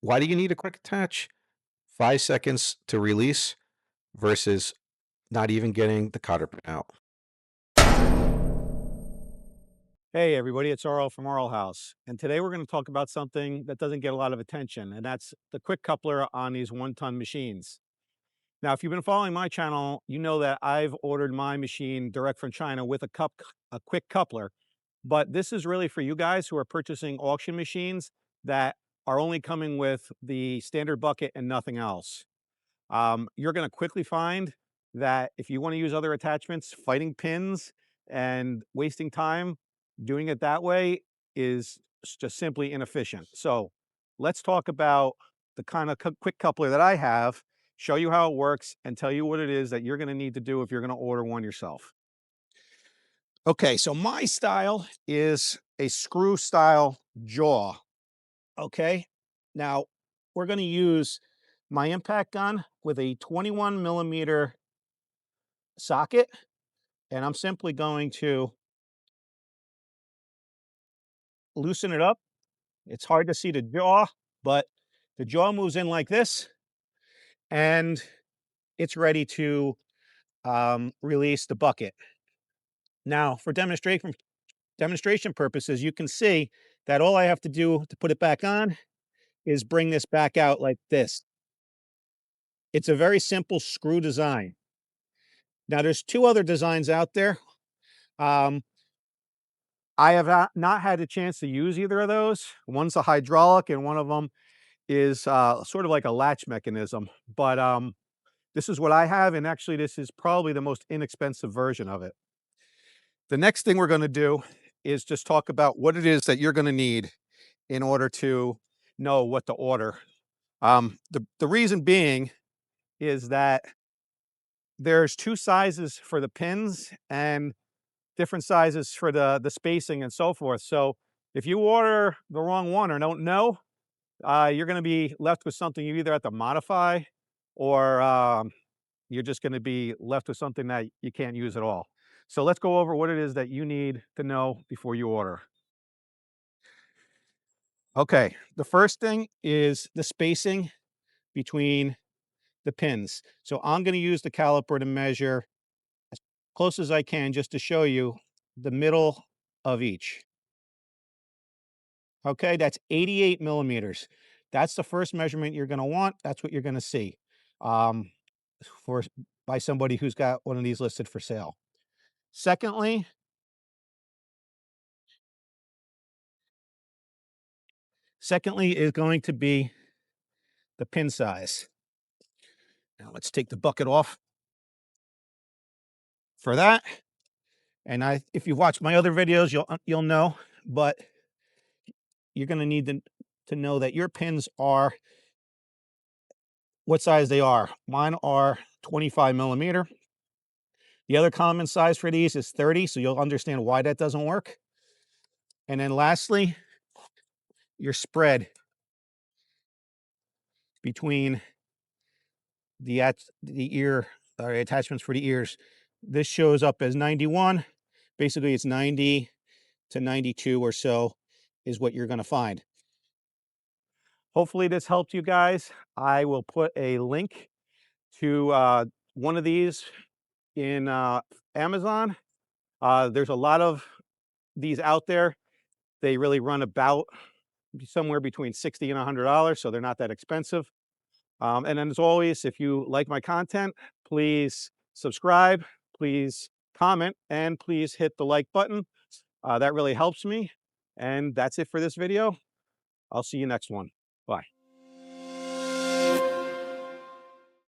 Why do you need a quick attach? 5 seconds to release versus not even getting the cotter pin out. Hey everybody, it's Arl from Arlhaus, and today we're going to talk about something that doesn't get a lot of attention, and that's the quick coupler on these one-ton machines. Now, if you've been following my channel, you know that I've ordered my machine direct from China with a quick coupler, but this is really for you guys who are purchasing auction machines that are only coming with the standard bucket and nothing else. You're going to quickly find that if you want to use other attachments, fighting pins and wasting time doing it that way is just simply inefficient. So let's talk about the kind of quick coupler that I have, show you how it works, and tell you what it is that you're going to need to do if you're going to order one yourself. Okay, so my style is a screw style jaw. Okay, now we're going to use my impact gun with a 21 millimeter socket, and I'm simply going to loosen it up. It's hard to see the jaw, but the jaw moves in like this, and it's ready to release the bucket. Now, for demonstration purposes, you can see that all I have to do to put it back on is bring this back out like this. It's a very simple screw design. Now, there's two other designs out there. Um, I have not had a chance to use either of those. One's a hydraulic, and one of them is sort of like a latch mechanism. But this is what I have, and actually, this is probably the most inexpensive version of it. The next thing we're going to do is just talk about what it is that you're going to need in order to know what to order. The reason being is that there's two sizes for the pins and different sizes for the spacing and so forth. So if you order the wrong one or don't know, you're going to be left with something you either have to modify or you're just going to be left with something that you can't use at all. So let's go over what it is that you need to know before you order. Okay, the first thing is the spacing between the pins. So I'm going to use the caliper to measure as close as I can just to show you the middle of each. Okay, that's 88 millimeters. That's the first measurement you're going to want. That's what you're going to see um, for by somebody who's got one of these listed for sale. Secondly, secondly is going to be the pin size. Now let's take the bucket off for that. And if you've watched my other videos, you'll know, but you're going to need to know that your pins are what size they are. Mine are 25 millimeter. The other common size for these is 30, so you'll understand why that doesn't work. And then lastly, your spread between the ear or attachments for the ears. This shows up as 91. Basically, it's 90 to 92 or so is what you're going to find. Hopefully this helped you guys. I will put a link to one of these in Amazon. There's a lot of these out there. They really run about somewhere between $60 and $100, so they're not that expensive. And then as always, if you like my content, please subscribe, please comment, and please hit the like button. That really helps me. And that's it for this video. I'll see you next one. Bye.